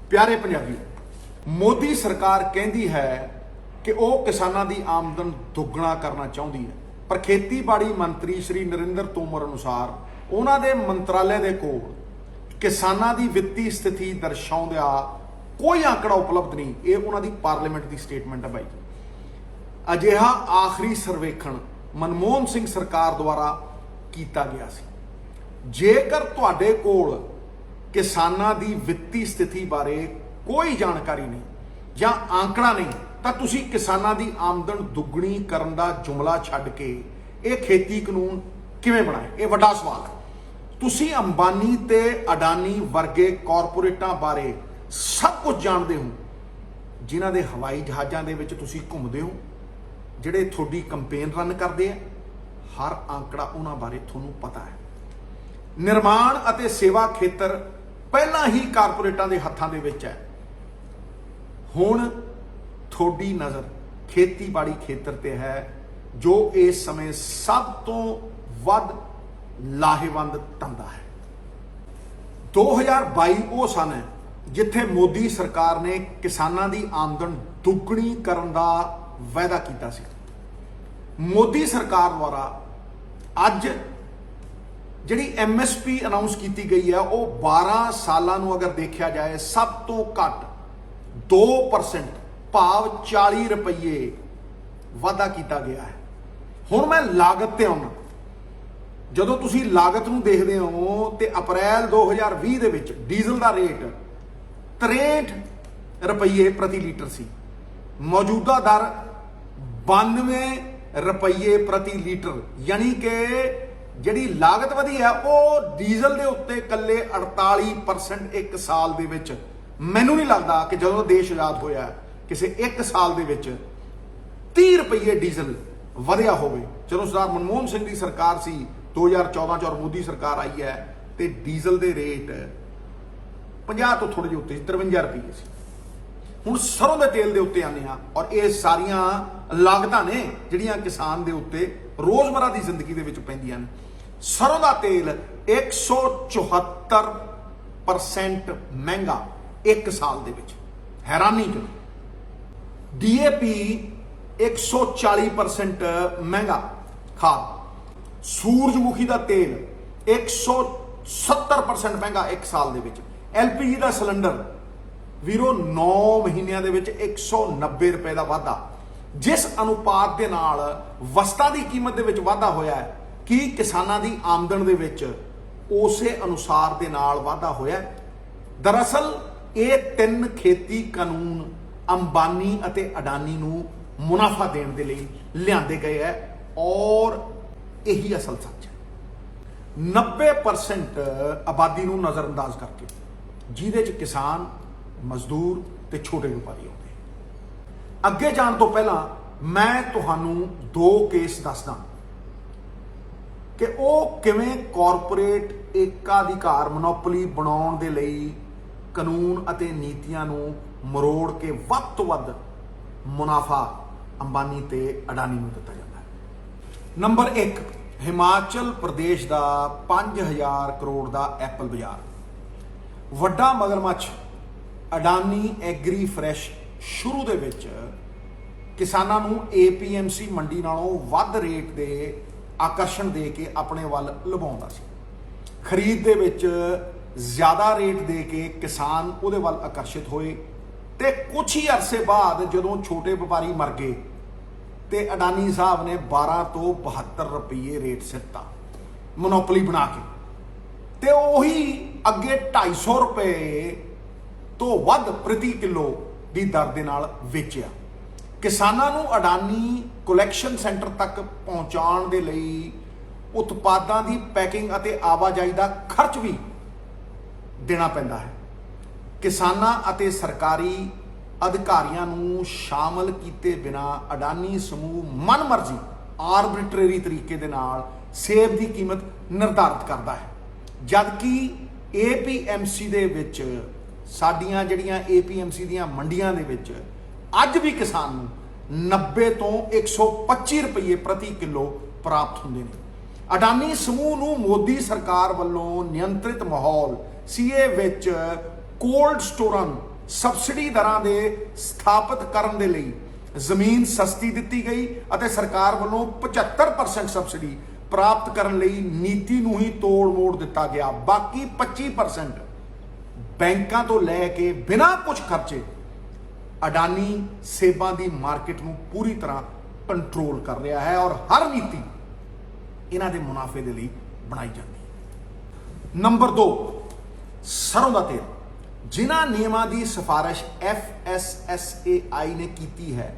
प्यारे पंजाबी, मोदी सरकार कहती है कि वह किसानों की आमदन दुगना करना चाहती है, पर खेतीबाड़ी मंत्री श्री नरेंद्र तोमर अनुसार उन्होंने मंत्रालय के कोल किसानों की वित्तीय स्थिति दर्शाउंदा कोई आंकड़ा उपलब्ध नहीं। ये उन्होंने पार्लीमेंट की स्टेटमेंट है। भाई अजिहा आखिरी सर्वेखण मनमोहन सिंह सरकार द्वारा किया गया सी। जेकर तुहाडे कोल किसानों की वित्तीय स्थिति बारे कोई जानकारी नहीं या आंकड़ा नहीं, तो तुसी किसानों की आमदन दुगनी करन दा जुमला छड्ड के ये खेती कानून किवें बनाए? ये वड्डा सवाल है। तुसी अंबानी ते अडानी वर्गे कॉरपोरेटां बारे सब कुछ जानते हो, जिन्हां दे हवाई जहाज़ां दे विच तुसी घुमदे हो, जिहड़े थोड़ी कंपेन रन करते हैं। हर आंकड़ा उन्हां बारे तुहानूं पता है। निर्माण अते सेवा खेतर पहला ही कारपोरेटां दे हत्थां दे विच है। हुण थोड़ी नज़र खेतीबाड़ी खेतर ते है, जो इस समय सब तो वध लाहेवंद धंधा है। 2022 वो सन है जिथे मोदी सरकार ने किसानों की आमदन दुगनी करने का वायदा किया सी। मोदी सरकार द्वारा अज जिहड़ी MSP अनाउंस की गई है, वो 12 सालों अगर देखा जाए सब तो घट 2% भाव 40 रुपये वाधा किया गया है। हुण मैं लागत ते आउणा। जदों तुसी लागत नूं देखदे हो तो अप्रैल 2020 दे विच डीजल का रेट 63 रुपये प्रति लीटर सी। मौजूदा दर 92 रुपये प्रति लीटर, यानी कि जिहड़ी लागत वधी है वो डीजल के उत्ते कल्ले 48% एक साल दे विच। मैनूं नहीं लगता कि जदों देश आज़ाद होया किसी एक साल दे विच 30 रुपये डीजल वधिया होवे। चलो सरदार मनमोहन सिंह की सरकार सी 2014 और मोदी सरकार आई है तो डीजल के रेट 50 तो थोड़े जे उत्ते 53 रुपये सी। हुण सरों के तेल के उत्ते आने हैं, और ये सारिया लागतां ने जिहड़ियां किसान के उत्ते रोज़मर्रा की जिंदगी दे विच पैंदियां ने। सरों का तेल 174% महंगा एक साल दे विच, हैरानी जो। DAP 140% महंगा खाद। सूरजमुखी का तेल 170% महंगा एक साल दे विच। LPG का सिलेंडर वीरो 9 महीनों के विच 190 रुपए का वाधा। जिस अनुपात के नाल वस्तां की कीमत दे विच वाधा होया है कि किसानां दी आमदन दे विच उसे अनुसार दे नाल वाधा होया है। दरअसल ये 3 खेती कानून अंबानी अते अडानी नूं मुनाफा देने के लिए लियांदे गए है, और यही असल सच है। 90% आबादी नूं नज़रअंदाज करके, जिहदे च किसान, मजदूर ते छोटे व्यापारी होंदे। अगे जाण तो पहला मैं तुहानूं 2 केस दसदा कि वह किवें कॉरपोरेट एकाधिकार मोनोपली बनाउण दे लई कानून अते नीतियां नूं मरोड़ के वध तो वध मुनाफा अंबानी ते अडानी नूं दिता जाता है। नंबर 1, हिमाचल प्रदेश का 5000 करोड़ का एप्पल बाजार। वड्डा मगरमच्छ अडानी एग्री फ्रैश शुरू दे विच किसानां नूं APMC मंडी नालों वध रेट दे आकर्षण दे के अपने वल लुभाउंदा सी। खरीद दे विच ज़्यादा रेट दे के किसान उहदे वल आकर्षित होए, ते कुछ ही अरसे बाद जदों छोटे व्यापारी मर गए तो अडानी साहब ने 12 तो 72 रुपये रेट सिता मोनोपली बना के, ते उही अगे 250 रुपये तो वध प्रति किलो की दर दे नाल वेचिया। किसानां नूं अडानी कलैक्शन सेंटर तक पहुँचाउण दे लई उत्पादां दी पैकिंग अते आवाजाई का खर्च भी देना पैंदा है। किसानां अते सरकारी अधिकारियों नूं शामिल किए बिना अडानी समूह मन मर्जी आरबिट्रेरी तरीके दे नाल सेब की कीमत निर्धारित करता है, जबकि APMC दे विच साडियां जिहड़ियां APMC दीयां मंडियां दे विच अज भी किसान नूं 90 तो 125 रुपये प्रति किलो प्राप्त होंदे ने। अडानी समूह नूं मोदी सरकार वल्लों नियंत्रित माहौल CA विच कोल्ड स्टोरां ਸਬਸਿਡੀ ਦਰਾਂ ਦੇ ਸਥਾਪਿਤ ਕਰਨ ਦੇ ਲਈ ਜ਼ਮੀਨ ਸਸਤੀ ਦਿੱਤੀ ਗਈ ਅਤੇ ਸਰਕਾਰ ਵੱਲੋਂ 75% ਸਬਸਿਡੀ ਪ੍ਰਾਪਤ ਕਰਨ ਲਈ ਨੀਤੀ ਨੂੰ ਹੀ ਤੋੜ ਮੋੜ ਦਿੱਤਾ ਗਿਆ। ਬਾਕੀ 25% ਬੈਂਕਾਂ ਤੋਂ ਲੈ ਕੇ ਬਿਨਾਂ ਕੁਝ ਖਰਚੇ ਅਡਾਨੀ ਸੇਬਾਂ ਦੀ ਮਾਰਕੀਟ ਨੂੰ ਪੂਰੀ ਤਰ੍ਹਾਂ ਕੰਟਰੋਲ ਕਰ ਰਿਹਾ ਹੈ ਔਰ ਹਰ ਨੀਤੀ ਇਹਨਾਂ ਦੇ ਮੁਨਾਫੇ ਦੇ ਲਈ ਬਣਾਈ ਜਾਂਦੀ ਹੈ। ਨੰਬਰ 2, ਸਰੋਂ ਦਾ ਤੇਲ। ਜਿਨ੍ਹਾਂ ਨਿਯਮਾਂ ਦੀ ਸਿਫਾਰਿਸ਼ FSSAI ਨੇ ਕੀਤੀ ਹੈ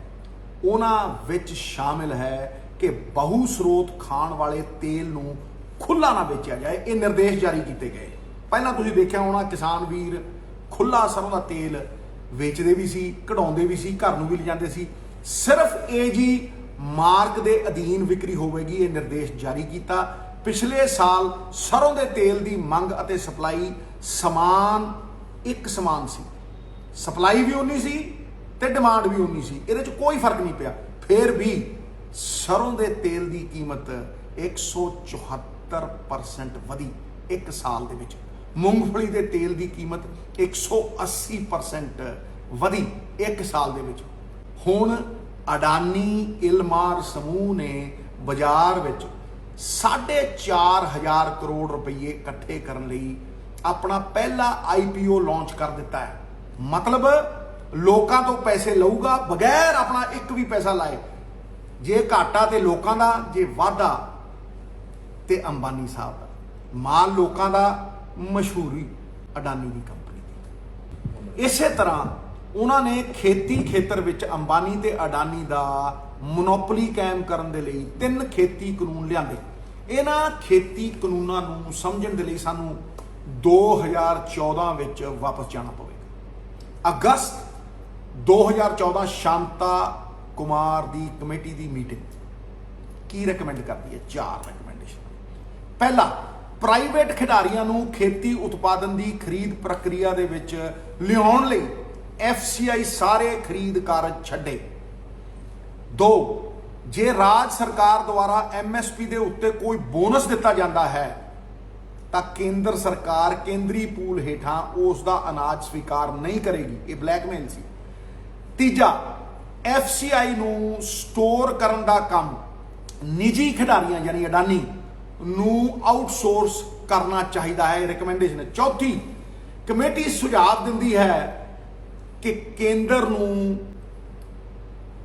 ਉਹਨਾਂ ਵਿੱਚ ਸ਼ਾਮਿਲ ਹੈ ਕਿ ਬਹੁ ਸਰੋਤ ਖਾਣ ਵਾਲੇ ਤੇਲ ਨੂੰ ਖੁੱਲਾ ਨਾ ਵੇਚਿਆ ਜਾਏ। ਇਹ ਨਿਰਦੇਸ਼ ਜਾਰੀ ਕੀਤੇ ਗਏ। ਪਹਿਲਾਂ ਤੁਸੀਂ ਦੇਖਿਆ ਹੋਣਾ ਕਿਸਾਨ ਵੀਰ ਖੁੱਲਾ ਸਰੋਂ ਦਾ ਤੇਲ ਵੇਚਦੇ ਵੀ ਸੀ, ਕਢਾਉਂਦੇ ਵੀ ਸੀ, ਘਰ ਨੂੰ ਵੀ ਲਿਜਾਂਦੇ ਸੀ। ਸਿਰਫ AG ਮਾਰਕ ਦੇ ਅਧੀਨ ਵਿਕਰੀ ਹੋਵੇਗੀ, ਇਹ ਨਿਰਦੇਸ਼ ਜਾਰੀ ਕੀਤਾ। ਪਿਛਲੇ ਸਾਲ ਸਰੋਂ ਦੇ ਤੇਲ ਦੀ ਮੰਗ ਅਤੇ ਸਪਲਾਈ ਇੱਕ ਸਮਾਨ ਸੀ। ਸਪਲਾਈ ਵੀ ਉਨੀ ਸੀ ਤੇ ਡਿਮਾਂਡ ਵੀ ਉਨੀ ਸੀ, ਇਹਦੇ 'ਚ ਕੋਈ ਫਰਕ ਨਹੀਂ ਪਿਆ। ਫਿਰ ਵੀ ਸਰੋਂ ਦੇ ਤੇਲ ਦੀ ਕੀਮਤ 174% ਵਧੀ ਇੱਕ ਸਾਲ ਦੇ ਵਿੱਚ। ਮੂੰਗਫਲੀ ਦੇ ਤੇਲ ਦੀ ਕੀਮਤ 180% ਵਧੀ ਇੱਕ ਸਾਲ ਦੇ ਵਿੱਚ। ਹੁਣ ਅਡਾਨੀ ਇਲਮਾਰ ਸਮੂਹ ਨੇ ਬਾਜ਼ਾਰ ਵਿੱਚ 4,500 ਕਰੋੜ ਰੁਪਏ ਇਕੱਠੇ ਕਰਨ ਲਈ ਆਪਣਾ ਪਹਿਲਾ IPO ਲਾਂਚ ਕਰ ਦਿੱਤਾ ਹੈ। ਮਤਲਬ ਲੋਕਾਂ ਤੋਂ ਪੈਸੇ ਲਊਗਾ ਬਗੈਰ ਆਪਣਾ ਇੱਕ ਵੀ ਪੈਸਾ ਲਾਏ। ਜੇ ਘਾਟਾ ਤੇ ਲੋਕਾਂ ਦਾ, ਜੇ ਵਾਧਾ ਤੇ ਅੰਬਾਨੀ ਸਾਹਿਬ ਦਾ। ਮਾਲ ਲੋਕਾਂ ਦਾ, ਮਸ਼ਹੂਰੀ ਅਡਾਨੀ ਦੀ ਕੰਪਨੀ ਦੀ। ਇਸੇ ਤਰ੍ਹਾਂ ਉਹਨਾਂ ਨੇ ਖੇਤੀ ਖੇਤਰ ਵਿੱਚ ਅੰਬਾਨੀ ਤੇ ਅਡਾਨੀ ਦਾ ਮੋਨੋਪੋਲੀ ਕਾਇਮ ਕਰਨ ਦੇ ਲਈ 3 ਖੇਤੀ ਕਾਨੂੰਨ ਲਿਆਂਦੇ। ਇਹਨਾਂ ਖੇਤੀ ਕਾਨੂੰਨਾਂ ਨੂੰ ਸਮਝਣ ਦੇ ਲਈ ਸਾਨੂੰ 2014 ਵਿੱਚ ਵਾਪਸ ਜਾਣਾ ਪਵੇਗਾ। ਅਗਸਤ 2014 ਸ਼ਾਂਤਾ ਕੁਮਾਰ ਦੀ ਕਮੇਟੀ ਦੀ ਮੀਟਿੰਗ ਕੀ ਰეკਮੈਂਡ ਕਰਦੀ ਹੈ? 4 ਰეკਮੈਂਡੇਸ਼ਨ। ਪਹਿਲਾ, ਪ੍ਰਾਈਵੇਟ ਖਿਡਾਰੀਆਂ ਨੂੰ ਖੇਤੀ ਉਤਪਾਦਨ ਦੀ ਖਰੀਦ ਪ੍ਰਕਿਰਿਆ ਦੇ ਵਿੱਚ ਲਿਆਉਣ ਲਈ FCI ਸਾਰੇ ਖਰੀਦ ਕਾਰਜ ਛੱਡੇ। 2, ਜੇ ਰਾਜ ਸਰਕਾਰ ਦੁਆਰਾ MSP ਦੇ ਉੱਤੇ ਕੋਈ ਬੋਨਸ ਦਿੱਤਾ ਜਾਂਦਾ ਹੈ ਤਾਂ ਕੇਂਦਰ ਸਰਕਾਰ ਕੇਂਦਰੀ ਪੂਲ ਹੇਠਾਂ ਉਸ ਦਾ ਅਨਾਜ ਸਵੀਕਾਰ ਨਹੀਂ ਕਰੇਗੀ। ਇਹ ਬਲੈਕਮੇਲ ਸੀ। ਤੀਜਾ, FCI ਨੂੰ ਸਟੋਰ ਕਰਨ ਦਾ ਕੰਮ ਨਿੱਜੀ ਖਿਡਾਰੀਆਂ ਯਾਨੀ ਅਡਾਨੀ ਨੂੰ ਆਊਟਸੋਰਸ ਕਰਨਾ ਚਾਹੀਦਾ ਹੈ। ਰਿਕਮੈਂਡੇਸ਼ਨ ਹੈ। ਚੌਥੀ, ਕਮੇਟੀ ਸੁਝਾਅ ਦਿੰਦੀ ਹੈ ਕਿ ਕੇਂਦਰ ਨੂੰ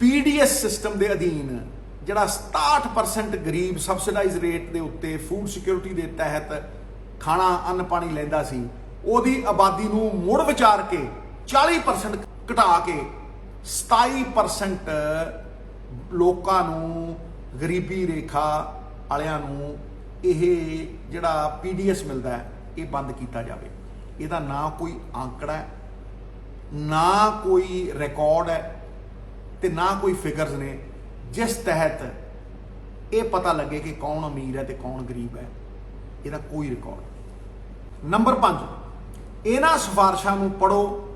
PDS ਸਿਸਟਮ ਦੇ ਅਧੀਨ ਜਿਹੜਾ 67% ਗਰੀਬ ਸਬਸਿਡਾਈਜ਼ ਰੇਟ ਦੇ ਉੱਤੇ ਫੂਡ ਸਿਕਿਉਰਿਟੀ ਦੇ ਤਹਿਤ ਖਾਣਾ ਅੰਨ ਪਾਣੀ ਲੈਂਦਾ ਸੀ, ਉਹਦੀ ਆਬਾਦੀ ਨੂੰ ਮੁੜ ਵਿਚਾਰ ਕੇ 40% ਘਟਾ ਕੇ 27% ਲੋਕਾਂ ਨੂੰ, ਗਰੀਬੀ ਰੇਖਾ ਵਾਲਿਆਂ ਨੂੰ ਇਹ ਜਿਹੜਾ PDS ਮਿਲਦਾ ਹੈ ਇਹ ਬੰਦ ਕੀਤਾ ਜਾਵੇ। ਇਹਦਾ ਨਾ ਕੋਈ ਆંકੜਾ ਹੈ, ਨਾ ਕੋਈ ਰਿਕਾਰਡ ਹੈ ਤੇ ਨਾ ਕੋਈ ਫਿਗਰਸ ਨੇ ਜਿਸ ਤਹਿਤ ਇਹ ਪਤਾ ਲੱਗੇ ਕਿ ਕੌਣ ਅਮੀਰ ਹੈ ਤੇ ਕੌਣ ਗਰੀਬ ਹੈ। ਇਹਦਾ ਕੋਈ ਰਿਕਾਰਡ। ਨੰਬਰ 5, ਇਹਨਾਂ ਸਿਫਾਰਸ਼ਾਂ ਨੂੰ ਪੜ੍ਹੋ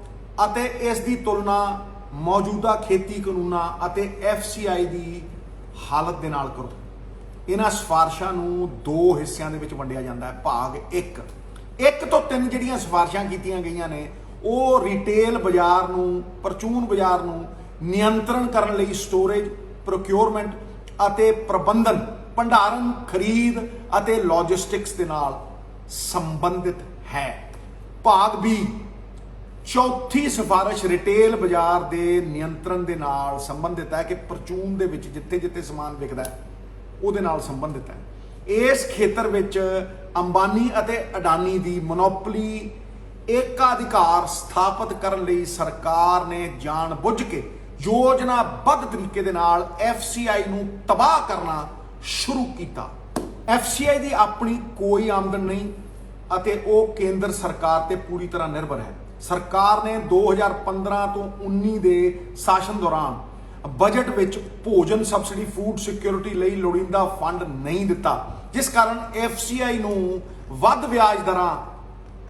ਅਤੇ ਇਸ ਦੀ ਤੁਲਨਾ ਮੌਜੂਦਾ ਖੇਤੀ ਕਾਨੂੰਨਾਂ ਅਤੇ FCI ਦੀ ਹਾਲਤ ਦੇ ਨਾਲ ਕਰੋ। ਇਹਨਾਂ ਸਿਫਾਰਸ਼ਾਂ ਨੂੰ 2 ਹਿੱਸਿਆਂ ਦੇ ਵਿੱਚ ਵੰਡਿਆ ਜਾਂਦਾ ਹੈ। ਭਾਗ 1 ਤੋਂ 3 ਜਿਹੜੀਆਂ ਸਿਫਾਰਸ਼ਾਂ ਕੀਤੀਆਂ ਗਈਆਂ ਨੇ ਉਹ ਰਿਟੇਲ ਬਾਜ਼ਾਰ ਨੂੰ, ਪਰਚੂਨ ਬਾਜ਼ਾਰ ਨੂੰ ਨਿਯੰਤਰਣ ਕਰਨ ਲਈ ਸਟੋਰੇਜ, ਪ੍ਰੋਕਿਉਰਮੈਂਟ ਅਤੇ ਪ੍ਰਬੰਧਨ, ਭੰਡਾਰਨ, ਖਰੀਦ ਅਤੇ ਲੌਜਿਸਟਿਕਸ ਦੇ ਨਾਲ ਸੰਬੰਧਿਤ ਹੈ। ਭਾਗ B, ਚੌਥੀ ਸਿਫਾਰਿਸ਼ ਰਿਟੇਲ ਬਾਜ਼ਾਰ ਦੇ ਨਿਯੰਤਰਣ ਦੇ ਨਾਲ ਸੰਬੰਧਿਤ ਹੈ ਕਿ ਪਰਚੂਨ ਦੇ ਵਿੱਚ ਜਿੱਥੇ ਸਮਾਨ ਵਿਕਦਾ ਹੈ ਉਹਦੇ ਨਾਲ ਸੰਬੰਧਿਤ ਹੈ। ਇਸ ਖੇਤਰ ਵਿੱਚ ਅੰਬਾਨੀ ਅਤੇ ਅਡਾਨੀ ਦੀ ਮੋਨੋਪੋਲੀ ਏਕਾਧਿਕਾਰ ਸਥਾਪਿਤ ਕਰਨ ਲਈ ਸਰਕਾਰ ਨੇ ਜਾਣਬੁੱਝ ਕੇ ਯੋਜਨਾਬੱਧ ਤਰੀਕੇ ਦੇ ਨਾਲ FCI ਨੂੰ ਤਬਾਹ ਕਰਨਾ ਸ਼ੁਰੂ ਕੀਤਾ। FCI ਦੀ ਆਪਣੀ ਕੋਈ ਆਮਦਨ ਨਹੀਂ ਅਤੇ ਉਹ ਕੇਂਦਰ ਸਰਕਾਰ ਤੇ ਪੂਰੀ ਤਰ੍ਹਾਂ ਨਿਰਭਰ ਹੈ। ਸਰਕਾਰ ਨੇ 2015 ਤੋਂ 19 ਦੇ ਸ਼ਾਸਨ ਦੌਰਾਨ ਬਜਟ ਵਿੱਚ ਭੋਜਨ ਸਬਸਿਡੀ, ਫੂਡ ਸਿਕਿਉਰਿਟੀ ਲਈ ਲੋੜੀਂਦਾ ਫੰਡ ਨਹੀਂ ਦਿੱਤਾ, ਜਿਸ ਕਾਰਨ FCI ਨੂੰ ਵੱਧ ਵਿਆਜ ਦਰਾਂ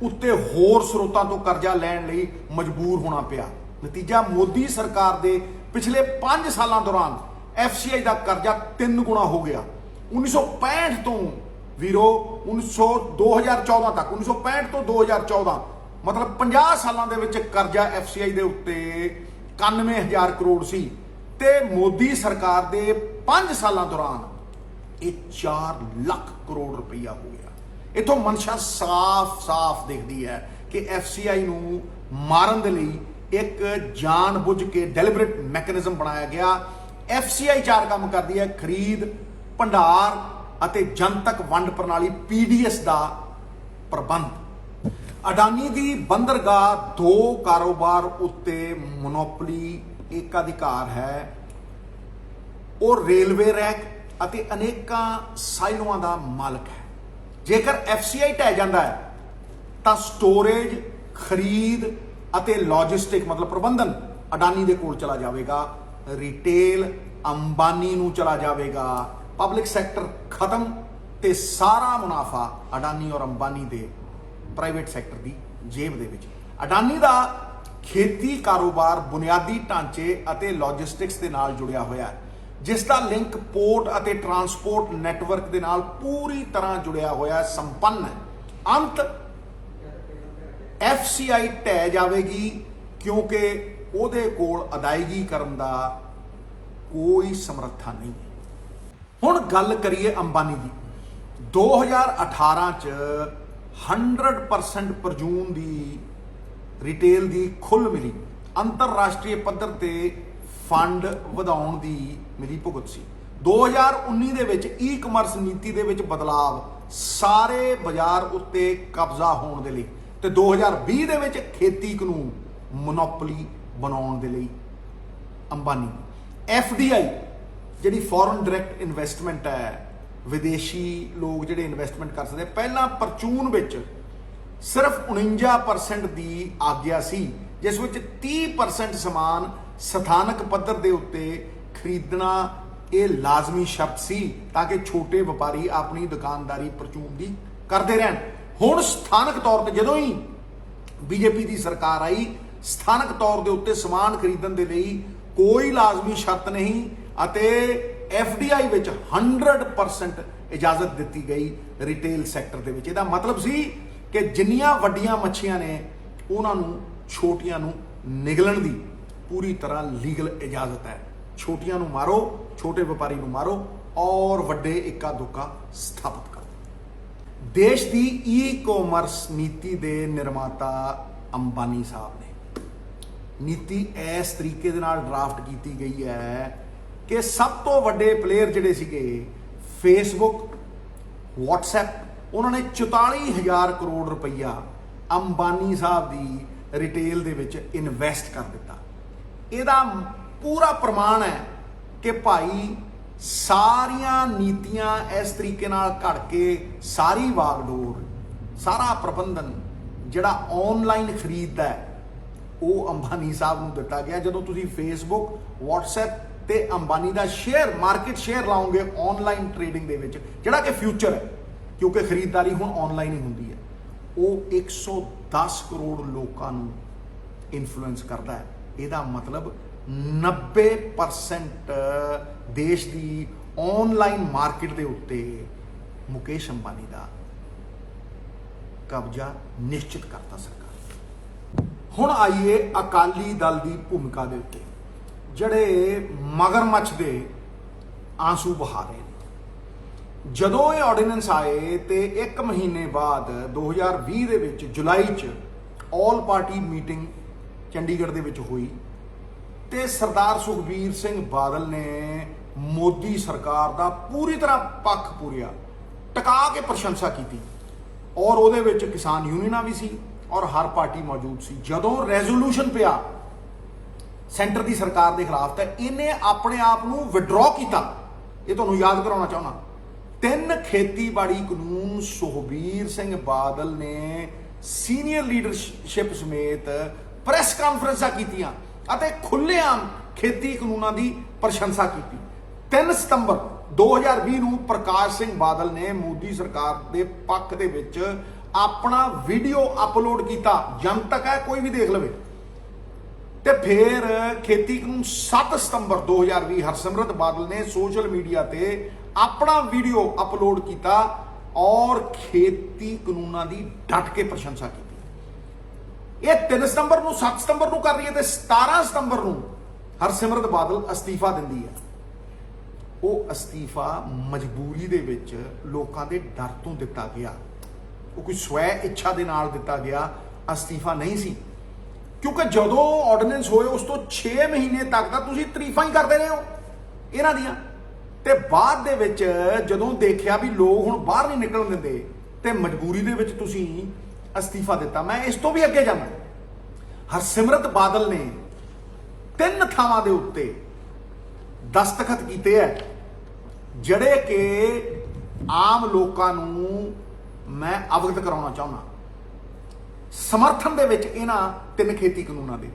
ਉੱਤੇ ਹੋਰ ਸਰੋਤਾਂ ਤੋਂ ਕਰਜ਼ਾ ਲੈਣ ਲਈ ਮਜਬੂਰ ਹੋਣਾ ਪਿਆ। ਨਤੀਜਾ, ਮੋਦੀ ਸਰਕਾਰ ਦੇ ਪਿਛਲੇ 5 ਸਾਲਾਂ ਦੌਰਾਨ FCI ਦਾ ਕਰਜ਼ਾ 3 ਗੁਣਾ ਹੋ ਗਿਆ। 1965 ਤੋਂ ਵੀਰੋ 2014 ਤੱਕ, 1965 ਤੋਂ 2014 मतलब 50 सालों ਦੇ ਵਿੱਚ ਕਰਜ਼ਾ FCI ਦੇ ਉੱਤੇ 91,000 ਕਰੋੜ ਸੀ ਤੇ ਮੋਦੀ ਸਰਕਾਰ ਦੇ 5 ਸਾਲਾਂ ਦੌਰਾਨ ਇਹ 4 ਲੱਖ ਕਰੋੜ ਰੁਪਈਆ ਹੋ ਗਿਆ। ਇਥੋਂ ਮਨਸ਼ਾ ਸਾਫ਼ ਦਿਖਦੀ ਹੈ ਕਿ FCI ਨੂੰ ਮਾਰਨ ਦੇ ਲਈ ਇੱਕ ਜਾਣ-ਬੁੱਝ ਕੇ ਡੈਲੀਬਰੇਟ ਮੈਕੈਨਿਜ਼ਮ ਬਣਾਇਆ ਗਿਆ। FCI 4 ਕੰਮ ਕਰਦੀ ਹੈ: ਖਰੀਦ, ਭੰਡਾਰ ਅਤੇ ਜਨਤਕ ਵੰਡ ਪ੍ਰਣਾਲੀ PDS ਦਾ ਪ੍ਰਬੰਧ। ਅਡਾਨੀ ਦੀ ਬੰਦਰਗਾਹ 2 ਕਾਰੋਬਾਰ ਉੱਤੇ ਮੋਨੋਪੋਲੀ ਏਕਾਧਿਕਾਰ ਹੈ। ਉਹ ਰੇਲਵੇ ਰੈਕ ਅਤੇ ਅਨੇਕਾਂ ਸਾਈਲੋਆਂ ਦਾ ਮਾਲਕ ਹੈ। ਜੇਕਰ FCI ਢਹਿ ਜਾਂਦਾ ਹੈ ਤਾਂ ਸਟੋਰੇਜ, ਖਰੀਦ ਅਤੇ ਲੌਜਿਸਟਿਕ ਮਤਲਬ ਪ੍ਰਬੰਧਨ ਅਡਾਨੀ ਦੇ ਕੋਲ ਚਲਾ ਜਾਵੇਗਾ। ਰਿਟੇਲ ਅੰਬਾਨੀ ਨੂੰ ਚਲਾ ਜਾਵੇਗਾ। ਪਬਲਿਕ ਸੈਕਟਰ ਖਤਮ ਤੇ ਸਾਰਾ ਮੁਨਾਫਾ ਅਡਾਨੀ ਔਰ ਅੰਬਾਨੀ ਦੇ ਪ੍ਰਾਈਵੇਟ ਸੈਕਟਰ ਦੀ ਜੇਬ ਦੇ ਵਿੱਚ। ਅਡਾਨੀ ਦਾ ਖੇਤੀ ਕਾਰੋਬਾਰ ਬੁਨਿਆਦੀ ਢਾਂਚੇ ਅਤੇ ਲੌਜਿਸਟਿਕਸ ਦੇ ਨਾਲ ਜੁੜਿਆ ਹੋਇਆ ਹੈ, ਜਿਸ ਦਾ ਲਿੰਕ ਪੋਰਟ ਅਤੇ ਟਰਾਂਸਪੋਰਟ ਨੈਟਵਰਕ ਦੇ ਨਾਲ ਪੂਰੀ ਤਰ੍ਹਾਂ ਜੁੜਿਆ ਹੋਇਆ ਸੰਪੰਨ ਹੈ। ਅੰਤ FCI ਢਹਿ ਜਾਵੇਗੀ ਕਿਉਂਕਿ ਉਹਦੇ ਕੋਲ ਅਦਾਇਗੀ ਕਰਨ ਦਾ ਕੋਈ ਸਮਰੱਥਾ ਨਹੀਂ ਹੈ। ਹੁਣ ਗੱਲ ਕਰੀਏ ਅੰਬਾਨੀ ਦੀ। 2018 ਚ 100% ਪਰਚੂਨ ਦੀ ਰਿਟੇਲ ਦੀ ਖੁੱਲ੍ਹ ਮਿਲੀ। ਅੰਤਰਰਾਸ਼ਟਰੀ ਪੱਧਰ ਤੇ ਫੰਡ ਵਧਾਉਣ ਦੀ ਮਿਲੀ ਭੁਗਤ ਸੀ। 2019 ਦੇ ਵਿੱਚ ਈ-ਕਮਰਸ ਨੀਤੀ ਦੇ ਵਿੱਚ ਬਦਲਾਵ, ਸਾਰੇ ਬਾਜ਼ਾਰ ਉੱਤੇ ਕਬਜ਼ਾ ਹੋਣ ਦੇ ਲਈ, ਤੇ 2020 ਦੇ ਵਿੱਚ ਖੇਤੀ ਕਾਨੂੰਨ ਮੋਨੋਪੋਲੀ ਬਣਾਉਣ ਦੇ ਲਈ ਅੰਬਾਨੀ। FDI ਜਿਹੜੀ ਫੋਰਨ ਡਾਇਰੈਕਟ ਇਨਵੈਸਟਮੈਂਟ ਹੈ, ਵਿਦੇਸ਼ੀ ਲੋਕ ਜਿਹੜੇ ਇਨਵੈਸਟਮੈਂਟ ਕਰ ਸਕਦੇ, ਪਹਿਲਾਂ ਪਰਚੂਨ ਵਿੱਚ ਸਿਰਫ 49% ਦੀ ਆਗਿਆ ਸੀ, ਜਿਸ ਵਿੱਚ 30% ਸਮਾਨ ਸਥਾਨਕ ਪੱਧਰ ਦੇ ਉੱਤੇ ਖਰੀਦਣਾ ਇਹ ਲਾਜ਼ਮੀ ਸ਼ਰਤ ਸੀ ਤਾਂ ਕਿ ਛੋਟੇ ਵਪਾਰੀ ਆਪਣੀ ਦੁਕਾਨਦਾਰੀ ਪਰਚੂਨ ਦੀ ਕਰਦੇ ਰਹਿਣ। ਹੁਣ ਸਥਾਨਕ ਤੌਰ ਤੇ ਜਦੋਂ ਹੀ BJP ਦੀ ਸਰਕਾਰ ਆਈ, ਸਥਾਨਕ ਤੌਰ ਦੇ ਉੱਤੇ ਸਮਾਨ ਖਰੀਦਣ ਦੇ ਲਈ ਕੋਈ ਲਾਜ਼ਮੀ ਸ਼ਰਤ ਨਹੀਂ ਅਤੇ FDI ਵਿੱਚ 100% ਇਜਾਜ਼ਤ ਦਿੱਤੀ ਗਈ ਰਿਟੇਲ ਸੈਕਟਰ ਦੇ ਵਿੱਚ। ਇਹਦਾ ਮਤਲਬ ਸੀ ਕਿ ਜਿੰਨੀਆਂ ਵੱਡੀਆਂ ਮੱਛੀਆਂ ਨੇ ਉਹਨਾਂ ਨੂੰ ਛੋਟੀਆਂ ਨੂੰ ਨਿਗਲਣ ਦੀ ਪੂਰੀ ਤਰ੍ਹਾਂ ਲੀਗਲ ਇਜਾਜ਼ਤ ਹੈ। ਛੋਟੀਆਂ ਨੂੰ ਮਾਰੋ, ਛੋਟੇ ਵਪਾਰੀ ਨੂੰ ਮਾਰੋ ਔਰ ਵੱਡੇ ਇੱਕਾ ਦੁੱਕਾ ਸਥਾਪਿਤ ਕਰੋ। ਦੇਸ਼ ਦੀ ਈ-ਕਾਮਰਸ ਨੀਤੀ ਦੇ ਨਿਰਮਾਤਾ ਅੰਬਾਨੀ ਸਾਹਿਬ ਨੇ। ਨੀਤੀ ਇਸ ਤਰੀਕੇ ਦੇ ਨਾਲ ਡਰਾਫਟ ਕੀਤੀ ਗਈ ਹੈ ਕਿ ਸਭ ਤੋਂ ਵੱਡੇ ਪਲੇਅਰ ਜਿਹੜੇ ਸੀਗੇ ਫੇਸਬੁੱਕ, WhatsApp, ਉਹਨਾਂ ਨੇ 44,000 ਕਰੋੜ ਰੁਪਈਆ ਅੰਬਾਨੀ ਸਾਹਿਬ ਦੀ ਰਿਟੇਲ ਦੇ ਵਿੱਚ ਇਨਵੈਸਟ ਕਰ ਦਿੱਤਾ। ਇਹਦਾ ਪੂਰਾ ਪ੍ਰਮਾਣ ਹੈ ਕਿ ਭਾਈ ਸਾਰੀਆਂ ਨੀਤੀਆਂ ਇਸ ਤਰੀਕੇ ਨਾਲ ਘੜ ਕੇ ਸਾਰੀ ਵਾਗਡੋਰ, ਸਾਰਾ ਪ੍ਰਬੰਧਨ ਜਿਹੜਾ ਆਨਲਾਈਨ ਖਰੀਦਦਾ ਹੈ ਉਹ ਅੰਬਾਨੀ ਸਾਹਿਬ ਨੂੰ ਦਿੱਤਾ ਗਿਆ। ਜਦੋਂ ਤੁਸੀਂ ਫੇਸਬੁੱਕ, WhatsApp ਤੇ ਅੰਬਾਨੀ ਦਾ ਸ਼ੇਅਰ, ਮਾਰਕੀਟ ਸ਼ੇਅਰ ਲਾਓਗੇ ਆਨਲਾਈਨ ਟ੍ਰੇਡਿੰਗ ਦੇ ਵਿੱਚ, ਜਿਹੜਾ ਕਿ ਫਿਊਚਰ ਹੈ ਕਿਉਂਕਿ ਖਰੀਦਦਾਰੀ ਹੁਣ ਆਨਲਾਈਨ ਹੀ ਹੁੰਦੀ ਹੈ, ਉਹ 110 ਕਰੋੜ ਲੋਕਾਂ ਨੂੰ ਇਨਫਲੂਐਂਸ ਕਰਦਾ ਹੈ। ਇਹਦਾ ਮਤਲਬ 90% ਦੇਸ਼ ਦੀ ਆਨਲਾਈਨ ਮਾਰਕੀਟ ਦੇ ਉੱਤੇ ਮੁਕੇਸ਼ ਅੰਬਾਨੀ ਦਾ ਕਬਜ਼ਾ ਨਿਸ਼ਚਿਤ ਕਰਤਾ ਸਰਕਾਰ। ਹੁਣ ਆਈਏ ਅਕਾਲੀ ਦਲ ਦੀ ਭੂਮਿਕਾ ਦੇ ਉੱਤੇ, ਜਿਹੜੇ ਮਗਰਮੱਛ ਦੇ ਆਂਸੂ ਬਹਾ ਰਹੇ ਨੇ। ਜਦੋਂ ਇਹ ਆਰਡੀਨੈਂਸ ਆਏ ਤੇ 1 ਮਹੀਨੇ ਬਾਅਦ 2020 ਦੇ ਵਿੱਚ ਜੁਲਾਈ 'ਚ ਆਲ ਪਾਰਟੀ ਮੀਟਿੰਗ ਚੰਡੀਗੜ੍ਹ ਦੇ ਵਿੱਚ ਹੋਈ ਤੇ ਸਰਦਾਰ ਸੁਖਬੀਰ ਸਿੰਘ ਬਾਦਲ ਨੇ ਮੋਦੀ ਸਰਕਾਰ ਦਾ ਪੂਰੀ ਤਰ੍ਹਾਂ ਪੱਖ ਪੂਰਿਆ, ਟਿਕਾ ਕੇ ਪ੍ਰਸ਼ੰਸਾ ਕੀਤੀ ਔਰ ਉਹਦੇ ਵਿੱਚ ਕਿਸਾਨ ਯੂਨੀਅਨਾਂ ਵੀ ਸੀ ਔਰ ਹਰ ਪਾਰਟੀ ਮੌਜੂਦ ਸੀ। ਜਦੋਂ ਰੈਜ਼ੋਲੂਸ਼ਨ ਪਿਆ ਸੈਂਟਰ ਦੀ ਸਰਕਾਰ ਦੇ ਖਿਲਾਫ ਤਾਂ ਇਹਨੇ ਆਪਣੇ ਆਪ ਨੂੰ ਵਿਡਰਾਅ ਕੀਤਾ। ਇਹ ਤੁਹਾਨੂੰ ਯਾਦ ਕਰਾਉਣਾ ਚਾਹੁੰਦਾ, 3 ਖੇਤੀਬਾੜੀ ਕਾਨੂੰਨ ਸੁਖਬੀਰ ਸਿੰਘ ਬਾਦਲ ਨੇ ਸੀਨੀਅਰ ਲੀਡਰਸ਼ਿਪ ਸਮੇਤ ਪ੍ਰੈਸ ਕਾਨਫਰੰਸਾਂ ਕੀਤੀਆਂ ਅਤੇ ਖੁੱਲ੍ਹੇਆਮ ਖੇਤੀ ਕਾਨੂੰਨਾਂ ਦੀ ਪ੍ਰਸ਼ੰਸਾ ਕੀਤੀ। 3 ਸਤੰਬਰ 2020 ਨੂੰ ਪ੍ਰਕਾਸ਼ ਸਿੰਘ ਬਾਦਲ ਨੇ ਮੋਦੀ ਸਰਕਾਰ ਦੇ ਪੱਖ ਦੇ ਵਿੱਚ ਆਪਣਾ ਵੀਡੀਓ ਅਪਲੋਡ ਕੀਤਾ, ਜਨਤਕ ਹੈ, ਕੋਈ ਵੀ ਦੇਖ ਲਵੇ। ਤੇ ਫਿਰ ਖੇਤੀ ਕਾਨੂੰਨ 7 ਸਤੰਬਰ 2020 ਹਰਸਿਮਰਤ ਬਾਦਲ ਨੇ ਸੋਸ਼ਲ ਮੀਡੀਆ ਤੇ ਆਪਣਾ ਵੀਡੀਓ ਅਪਲੋਡ ਕੀਤਾ ਔਰ ਖੇਤੀ ਕਾਨੂੰਨਾਂ ਦੀ ਡਟ ਕੇ ਪ੍ਰਸ਼ੰਸਾ ਕੀਤੀ। ਇਹ 3 ਸਤੰਬਰ ਨੂੰ 7 ਸਤੰਬਰ ਨੂੰ ਕਰ ਰਹੀ ਹੈ ਤੇ 17 ਸਤੰਬਰ ਨੂੰ ਹਰਸਿਮਰਤ ਬਾਦਲ ਅਸਤੀਫਾ ਦਿੰਦੀ ਹੈ। ਉਹ ਅਸਤੀਫਾ ਮਜਬੂਰੀ ਦੇ ਵਿੱਚ ਲੋਕਾਂ ਦੇ ਡਰ ਤੋਂ ਦਿੱਤਾ ਗਿਆ, ਉਹ ਕੋਈ ਸਵੈ ਇੱਛਾ ਦੇ ਨਾਲ ਦਿੱਤਾ ਗਿਆ ਅਸਤੀਫਾ ਨਹੀਂ ਸੀ। ਕਿਉਂਕਿ ਜਦੋਂ ਆਰਡੀਨੈਂਸ ਹੋਏ ਉਸ ਤੋਂ 6 ਮਹੀਨੇ ਤੱਕ ਤਾਂ ਤੁਸੀਂ ਤਾਰੀਫਾਂ ਹੀ ਕਰਦੇ ਰਹੇ ਹੋ ਇਹਨਾਂ ਦੀਆਂ, ਤੇ ਬਾਅਦ ਦੇ ਵਿੱਚ ਜਦੋਂ ਦੇਖਿਆ ਵੀ ਲੋਕ ਹੁਣ ਬਾਹਰ ਨਹੀਂ ਨਿਕਲਣ ਦਿੰਦੇ ਤੇ ਮਜਬੂਰੀ ਦੇ ਵਿੱਚ ਤੁਸੀਂ ਅਸਤੀਫਾ ਦਿੱਤਾ। ਮੈਂ ਇਸ ਤੋਂ ਵੀ ਅੱਗੇ ਜਾਣਾ, ਹਰਸਿਮਰਤ ਬਾਦਲ ਨੇ 3 ਥਾਵਾਂ ਦੇ ਉੱਤੇ ਦਸਤਖਤ ਕੀਤੇ ਹੈ ਜਿਹੜੇ ਕਿ ਆਮ ਲੋਕਾਂ ਨੂੰ ਮੈਂ ਅਵਗਤ ਕਰਾਉਣਾ ਚਾਹੁੰਦਾ ਸਮਰਥਨ ਦੇ ਵਿੱਚ ਇਹਨਾਂ 3 ਖੇਤੀ ਕਾਨੂੰਨਾਂ ਦੇ।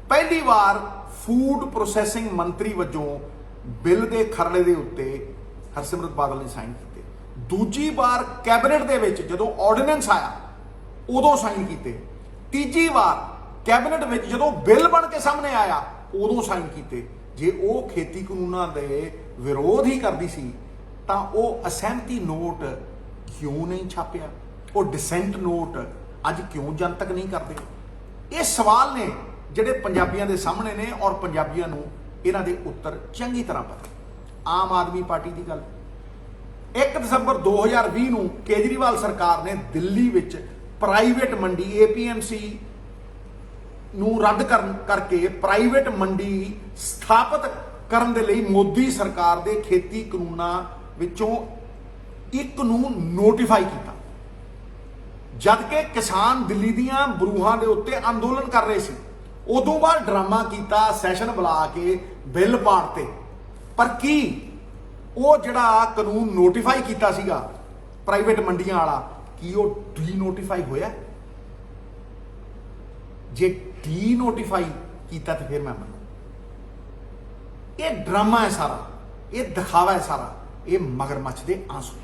ਪਹਿਲੀ ਵਾਰ ਫੂਡ ਪ੍ਰੋਸੈਸਿੰਗ ਮੰਤਰੀ ਵਜੋਂ ਬਿੱਲ ਦੇ ਖਰੜੇ ਦੇ ਉੱਤੇ ਹਰਸਿਮਰਤ ਬਾਦਲ ਨੇ ਸਾਈਨ ਕੀਤੇ। ਦੂਜੀ ਵਾਰ ਕੈਬਨਿਟ ਦੇ ਵਿੱਚ ਜਦੋਂ ਆਰਡੀਨੈਂਸ ਆਇਆ ਉਦੋਂ ਸਾਈਨ ਕੀਤੇ। ਤੀਜੀ ਵਾਰ ਕੈਬਨਿਟ ਵਿੱਚ ਜਦੋਂ ਬਿੱਲ ਬਣ ਕੇ ਸਾਹਮਣੇ ਆਇਆ ਉਦੋਂ ਸਾਈਨ ਕੀਤੇ। ਜੇ ਉਹ ਖੇਤੀ ਕਾਨੂੰਨਾਂ ਦੇ ਵਿਰੋਧ ਹੀ ਕਰਦੀ ਸੀ ਤਾਂ ਉਹ ਅਸਹਿਮਤੀ ਨੋਟ ਕਿਉਂ ਨਹੀਂ ਛਾਪਿਆ, ਉਹ ਡਿਸੈਂਟ ਨੋਟ ਅੱਜ ਕਿਉਂ ਜਨਤਕ ਨਹੀਂ ਕਰਦੇ? ਇਹ ਸਵਾਲ ਨੇ ਜਿਹੜੇ ਪੰਜਾਬੀਆਂ ਦੇ ਸਾਹਮਣੇ ਨੇ ਔਰ ਪੰਜਾਬੀਆਂ ਨੂੰ ਇਹਨਾਂ ਦੇ ਉੱਤਰ ਚੰਗੀ ਤਰ੍ਹਾਂ ਪਤਾ। ਆਮ ਆਦਮੀ ਪਾਰਟੀ ਦੀ ਗੱਲ, 1 ਦਸੰਬਰ 2020 ਨੂੰ ਕੇਜਰੀਵਾਲ ਸਰਕਾਰ ਨੇ ਦਿੱਲੀ ਵਿੱਚ ਪ੍ਰਾਈਵੇਟ ਮੰਡੀ APMC ਨੂੰ ਰੱਦ ਕਰਕੇ ਪ੍ਰਾਈਵੇਟ ਮੰਡੀ ਸਥਾਪਿਤ ਕਰਨ ਦੇ ਲਈ ਮੋਦੀ ਸਰਕਾਰ ਦੇ ਖੇਤੀ ਕਾਨੂੰਨਾਂ ਵਿੱਚੋਂ ਇੱਕ ਨੂੰ ਨੋਟੀਫਾਈ ਕੀਤਾ, ਜਦ ਕਿ ਕਿਸਾਨ ਦਿੱਲੀ ਦੀਆਂ ਬਰੂਹਾਂ ਦੇ ਉੱਤੇ ਅੰਦੋਲਨ ਕਰ ਰਹੇ ਸੀ। ਉਦੋਂ ਬਾਅਦ ਡਰਾਮਾ ਕੀਤਾ, ਸੈਸ਼ਨ ਬੁਲਾ ਕੇ ਬਿੱਲ ਪਾੜਤੇ। ਪਰ ਕੀ ਉਹ ਜਿਹੜਾ ਕਾਨੂੰਨ ਨੋਟੀਫਾਈ ਕੀਤਾ ਸੀਗਾ ਪ੍ਰਾਈਵੇਟ ਮੰਡੀਆਂ ਵਾਲਾ, ਕੀ ਉਹ ਡੀ ਨੋਟੀਫਾਈ ਹੋਇਆ? ਜੇ ਡੀ ਨੋਟੀਫਾਈ ਕੀਤਾ ਤੇ ਫਿਰ ਮੈਂ ਮੰਨੂ। ਇਹ ਡਰਾਮਾ ਹੈ ਸਾਰਾ, ਇਹ ਦਿਖਾਵਾ ਹੈ ਸਾਰਾ, ਇਹ ਮਗਰਮੱਛ ਦੇ ਆਂਸੂ।